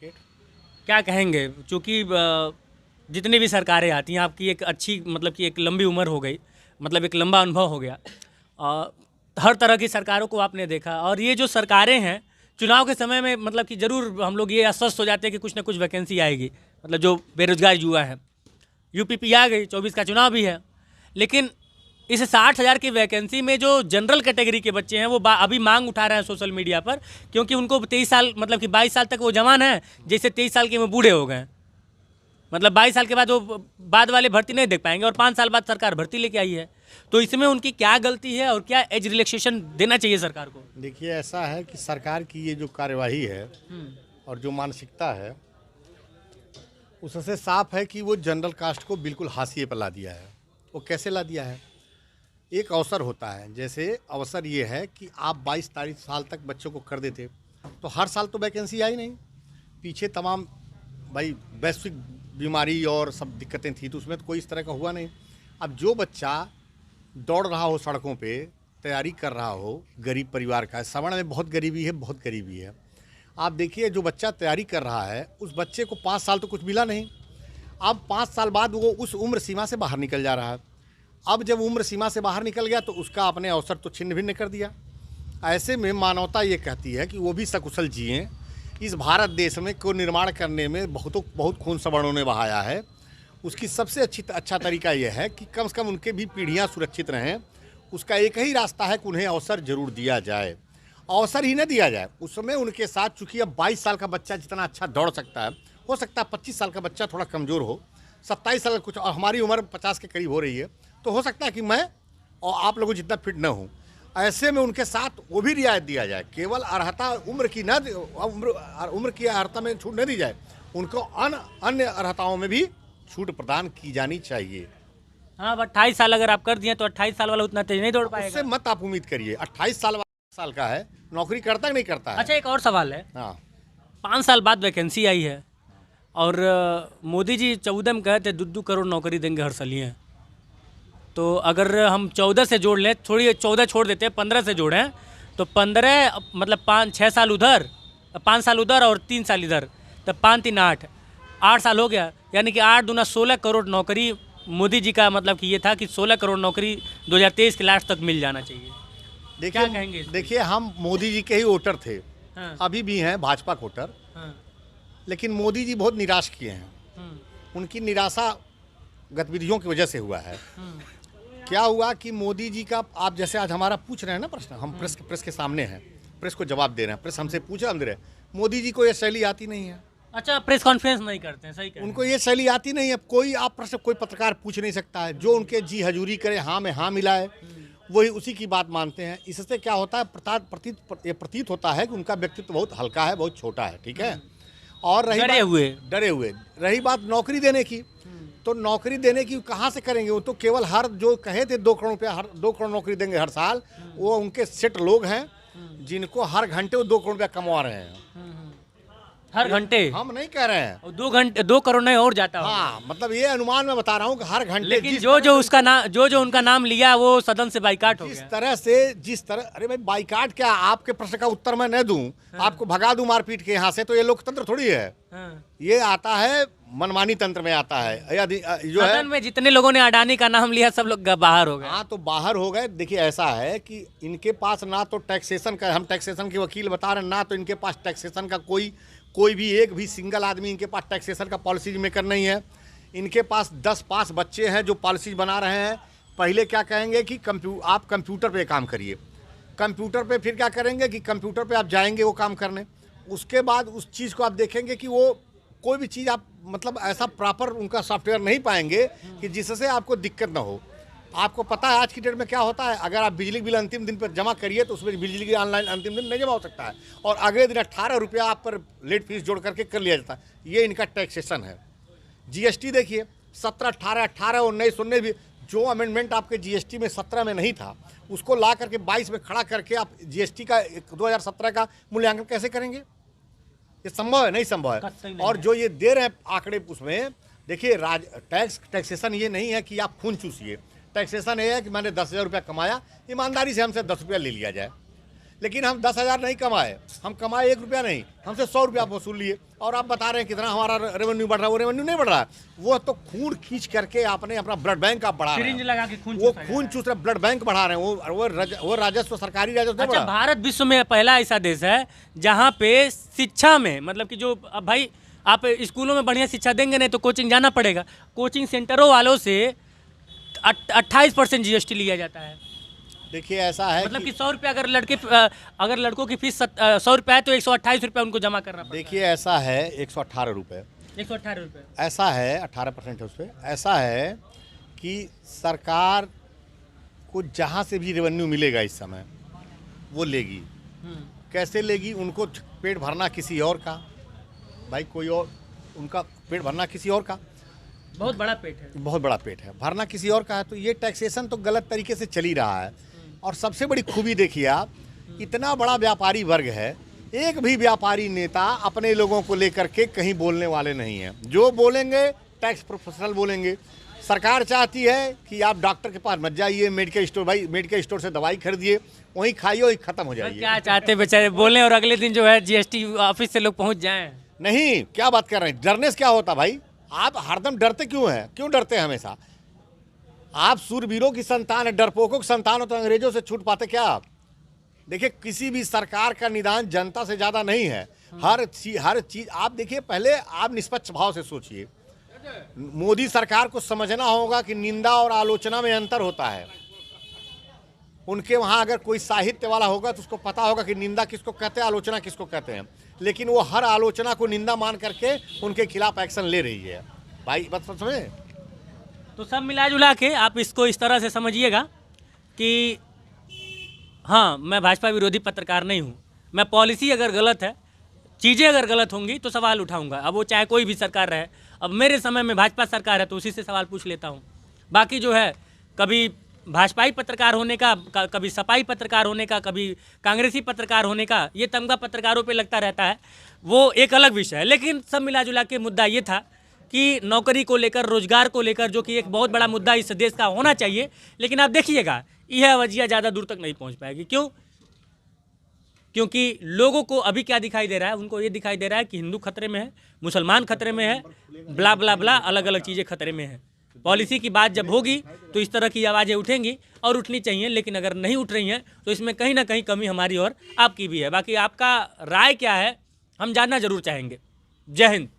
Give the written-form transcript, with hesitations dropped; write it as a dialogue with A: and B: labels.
A: Advocate.
B: क्या कहेंगे, चूँकि जितनी भी सरकारें आती हैं, आपकी एक अच्छी मतलब कि एक लंबी उम्र हो गई, मतलब एक लंबा अनुभव हो गया, हर तरह की सरकारों को आपने देखा, और ये जो सरकारें हैं चुनाव के समय में मतलब कि ज़रूर हम लोग ये आश्वस्त हो जाते हैं कि कुछ ना कुछ वैकेंसी आएगी, मतलब जो बेरोजगार युवा है। यूपीपी आ गई, 24 का चुनाव भी है, लेकिन इस 60,000 की वैकेंसी में जो जनरल कैटेगरी के बच्चे हैं वो अभी मांग उठा रहे हैं सोशल मीडिया पर, क्योंकि उनको 23 साल मतलब कि 22 साल तक वो जवान हैं, जैसे 23 साल के वो बूढ़े हो गए। मतलब 22 साल के बाद वो बाद वाले भर्ती नहीं देख पाएंगे, और 5 साल बाद सरकार भर्ती लेके आई है। तो इसमें उनकी क्या गलती है और क्या एज रिलैक्सेशन देना चाहिए सरकार को?
A: देखिए, ऐसा है कि सरकार की ये जो कार्यवाही है और जो मानसिकता है, उससे साफ है कि वो जनरल कास्ट को बिल्कुल हाशिए पर ला दिया है। वो कैसे ला दिया है? एक अवसर होता है, जैसे अवसर ये है कि आप 22-23 साल तक बच्चों को कर देते तो हर साल तो वैकेंसी आई नहीं। पीछे तमाम भाई वैश्विक बीमारी और सब दिक्कतें थी, तो उसमें तो कोई इस तरह का हुआ नहीं। अब जो बच्चा दौड़ रहा हो सड़कों पे, तैयारी कर रहा हो, गरीब परिवार का है, सवर्ण में बहुत गरीबी है, बहुत गरीबी है। आप देखिए, जो बच्चा तैयारी कर रहा है उस बच्चे को 5 साल तो कुछ मिला नहीं। अब 5 साल बाद वो उस उम्र सीमा से बाहर निकल जा रहा है। अब जब उम्र सीमा से बाहर निकल गया तो उसका अपने अवसर तो छिन्न भिन्न कर दिया। ऐसे में मानवता ये कहती है कि वो भी सकुशल जिएँ। इस भारत देश में को निर्माण करने में बहुत खून सवर्णों ने बहाया है। उसकी सबसे अच्छा तरीका यह है कि कम से कम उनके भी पीढ़ियाँ सुरक्षित रहें। उसका एक ही रास्ता है कि उन्हें अवसर जरूर दिया जाए। अवसर ही न दिया जाए उस समय उनके साथ, चूँकि अब 22 साल का बच्चा जितना अच्छा दौड़ सकता है, हो सकता है 25 साल का बच्चा थोड़ा कमज़ोर हो, 27 साल का कुछ, और हमारी उम्र 50 के करीब हो रही है, तो हो सकता है कि मैं और आप लोगों जितना फिट न हूँ। ऐसे में उनके साथ वो भी रियायत दिया जाए। केवल अर्हता उम्र की न उम्र की अर्हता में छूट न दी जाए, उनको अन्य अर्हताओं में भी छूट प्रदान की जानी चाहिए।
B: हाँ, 28 साल अगर आप कर दिए तो 28 साल वाला उतना तेज नहीं दौड़ पाएगा।
A: उससे मत आप उम्मीद करिए। 28 साल का है, नौकरी करता कि नहीं करता है।
B: अच्छा, एक और सवाल है।
A: हाँ,
B: 5 साल बाद वैकेंसी आई है, और मोदी जी 14 में कहे थे 2 करोड़ नौकरी देंगे हर साल ही। तो अगर हम 14 से जोड़ लें, थोड़ी 14 छोड़ देते हैं, 15 से जोड़ें, तो 15 मतलब 5-6 साल उधर, 5 साल उधर और 3 साल इधर, तब 5-3 8 साल हो गया। यानी कि 8 दूना 16 करोड़ नौकरी। मोदी जी का मतलब कि ये था कि 16 करोड़ नौकरी 2023 के लास्ट तक मिल जाना चाहिए। क्या कहेंगे?
A: देखिए, हम मोदी जी के ही वोटर थे।
B: हाँ।
A: अभी भी हैं भाजपा के वोटर।
B: हाँ।
A: लेकिन मोदी जी बहुत निराश किए हैं। उनकी निराशा गतिविधियों की वजह से हुआ है। क्या हुआ कि मोदी जी का, आप जैसे आज हमारा पूछ रहे हैं ना प्रश्न, हम प्रेस के सामने हैं, प्रेस को जवाब दे रहे हैं, प्रेस हमसे पूछ हम दे रहे हैं। मोदी जी को ये शैली आती नहीं है।
B: अच्छा, प्रेस कॉन्फ्रेंस नहीं करते हैं, सही कह रहे हैं।
A: उनको ये शैली आती नहीं है। कोई आप प्रश्न कोई पत्रकार पूछ नहीं सकता है। जो उनके जी हजूरी करे, हाँ में हाँ मिलाए, वही उसी की बात मानते हैं। इससे क्या होता है, प्रतीत होता है कि उनका व्यक्तित्व बहुत हल्का है, बहुत छोटा है। ठीक है। और डरे हुए रही बात नौकरी देने की, तो नौकरी देने की कहाँ से करेंगे? वो तो केवल हर जो कहे थे 2 करोड़ रुपया, 2 करोड़ नौकरी देंगे हर साल, वो उनके सेट लोग हैं जिनको हर घंटे वो 2 करोड़ रुपया कमा रहे हैं।
B: हर घंटे?
A: हम नहीं कह रहे हैं।
B: 2 करोड़ नहीं और जाता होगा।
A: हाँ, मतलब ये अनुमान मैं बता रहा हूँ कि हर घंटे।
B: लेकिन जो उनका नाम लिया वो सदन से बाइकाट हो गया।
A: जिस तरह अरे भाई, बाइकाट क्या? आपके प्रश्न का उत्तर मैं न दूं, आपको भगा दूं मारपीट के यहाँ से, तो ये लोकतंत्र थोड़ी है। ये आता है मनमानी तंत्र में आता है। जो
B: सदन में जितने लोगों ने अडानी का नाम लिया सब लोग बाहर हो गए।
A: हाँ, तो बाहर हो गए। देखिए, ऐसा है कि इनके पास ना तो टैक्सेशन का, हम टैक्सेशन के वकील बता रहे हैं, ना तो इनके पास टैक्सेशन का कोई भी एक भी सिंगल आदमी इनके पास टैक्सेशन का पॉलिसी मेकर नहीं है। इनके पास 10 बच्चे हैं जो पॉलिसी बना रहे हैं। पहले क्या कहेंगे कि आप कंप्यूटर पे काम करिए, कंप्यूटर पे फिर क्या करेंगे कि कंप्यूटर पे आप जाएंगे वो काम करने। उसके बाद उस चीज़ को आप देखेंगे कि वो कोई भी चीज़ आप मतलब ऐसा प्रॉपर उनका सॉफ्टवेयर नहीं पाएंगे कि जिससे आपको दिक्कत ना हो। आपको पता है आज की डेट में क्या होता है, अगर आप बिजली बिल अंतिम दिन पर जमा करिए तो उसमें बिजली बिल ऑनलाइन अंतिम दिन नहीं जमा हो सकता है, और अगले दिन 18 रुपया आप पर लेट फीस जोड़ करके कर लिया जाता है। ये इनका टैक्सेशन है। जीएसटी देखिए, 17, 18, 18, 19, 19 भी जो अमेंडमेंट आपके जीएसटी में 17 में नहीं था, उसको ला करके 22 में खड़ा करके आप जीएसटी का 2017 का मूल्यांकन कैसे करेंगे? ये संभव है? नहीं संभव है। और जो ये दे रहे हैं आंकड़े, उसमें देखिए टैक्सेशन ये नहीं है कि आप खून चूसिए। टैक्सेशन ये है कि मैंने 10,000 रुपया कमाया, ईमानदारी से हमसे 10 रुपया ले लिया जाए। लेकिन हम 10,000 नहीं कमाए, हम कमाए 1 रुपया नहीं, हमसे 100 रुपया वसूल लिए और आप बता रहे हैं कितना हमारा रेवेन्यू बढ़ रहा है। वो रेवेन्यू नहीं बढ़ रहा है, वो तो खून खींच करके आपने अपना ब्लड बैंक आप बढ़ा रहे
B: सिरिंज
A: हैं,
B: लगा के खून
A: वो
B: चूसा
A: खून चूस रहे, ब्लड बैंक बढ़ा रहे हैं, वो राजस्व सरकारी राजस्व नहीं
B: अच्छा,
A: बढ़ा।
B: भारत विश्व में पहला ऐसा देश है जहाँ पे शिक्षा में मतलब कि जो अब भाई आप स्कूलों में बढ़िया शिक्षा देंगे नहीं तो कोचिंग जाना पड़ेगा, कोचिंग सेंटरों वालों से 28% GST लिया जाता है।
A: देखिए ऐसा है
B: मतलब कि 100 रुपये अगर लड़कों की फीस 100 रुपये है तो 128 रुपये उनको जमा करना पड़ता
A: देखिए ऐसा है 118 रुपये,
B: है। 118 रुपये।
A: ऐसा है 18% है उस पर। ऐसा है कि सरकार को जहाँ से भी रेवेन्यू मिलेगा इस समय वो लेगी। कैसे लेगी? उनको पेट भरना किसी और का, भाई कोई और, उनका पेट भरना किसी और का,
B: बहुत बड़ा पेट है।
A: बहुत बड़ा पेट है, भरना किसी और का है। तो ये टैक्सेशन तो गलत तरीके से चल ही रहा है। और सबसे बड़ी खूबी देखिए आप, इतना बड़ा व्यापारी वर्ग है, एक भी व्यापारी नेता अपने लोगों को लेकर के कहीं बोलने वाले नहीं हैं। जो बोलेंगे टैक्स प्रोफेशनल बोलेंगे। सरकार चाहती है कि आप डॉक्टर के पास मत जाइए, मेडिकल स्टोर, भाई मेडिकल स्टोर से दवाई खरीदिए, वहीं खाइए, वहीं खत्म हो जाइए।
B: क्या चाहते बेचारे बोलें और अगले दिन जो है GST ऑफिस से लोग पहुंच जाएं।
A: नहीं, क्या बात कर रहे हैं? डरने से क्या होता भाई? आप हरदम डरते क्यों हैं? क्यों डरते हैं हमेशा? आप सूरवीरों की संतान है, डरपोकों की संतान हो तो अंग्रेजों से छूट पाते क्या आप? देखिए किसी भी सरकार का निदान जनता से ज़्यादा नहीं है। हर चीज़ आप देखिए, पहले आप निष्पक्ष भाव से सोचिए। मोदी सरकार को समझना होगा कि निंदा और आलोचना में अंतर होता है। उनके वहाँ अगर कोई साहित्य वाला होगा तो उसको पता होगा कि निंदा किसको कहते हैं, आलोचना किसको कहते हैं। लेकिन वो हर आलोचना को निंदा मान करके उनके खिलाफ एक्शन ले रही है। भाई बात समझे?
B: तो सब मिला जुला के आप इसको इस तरह से समझिएगा कि हाँ, मैं भाजपा विरोधी पत्रकार नहीं हूँ। मैं पॉलिसी अगर गलत है, चीज़ें अगर गलत होंगी तो सवाल उठाऊंगा। अब वो चाहे कोई भी सरकार रहे। अब मेरे समय में भाजपा सरकार है तो उसी से सवाल पूछ लेता हूँ। बाकी जो है, कभी भाजपाई पत्रकार होने का, कभी सपाई पत्रकार होने का, कभी कांग्रेसी पत्रकार होने का, ये तमगा पत्रकारों पे लगता रहता है, वो एक अलग विषय है। लेकिन सब मिला जुला के मुद्दा ये था कि नौकरी को लेकर, रोजगार को लेकर, जो कि एक बहुत बड़ा मुद्दा इस देश का होना चाहिए। लेकिन आप देखिएगा, यह वजह ज़्यादा दूर तक नहीं पहुँच पाएगी। क्यों? क्योंकि लोगों को अभी क्या दिखाई दे रहा है? उनको ये दिखाई दे रहा है कि हिंदू खतरे में है, मुसलमान खतरे में है, ब्ला ब्ला ब्ला, अलग अलग चीज़ें खतरे में हैं। पॉलिसी की बात जब होगी तो इस तरह की आवाज़ें उठेंगी और उठनी चाहिए। लेकिन अगर नहीं उठ रही हैं तो इसमें कहीं ना कहीं कमी हमारी और आपकी भी है। बाकी आपका राय क्या है, हम जानना जरूर चाहेंगे। जय हिंद।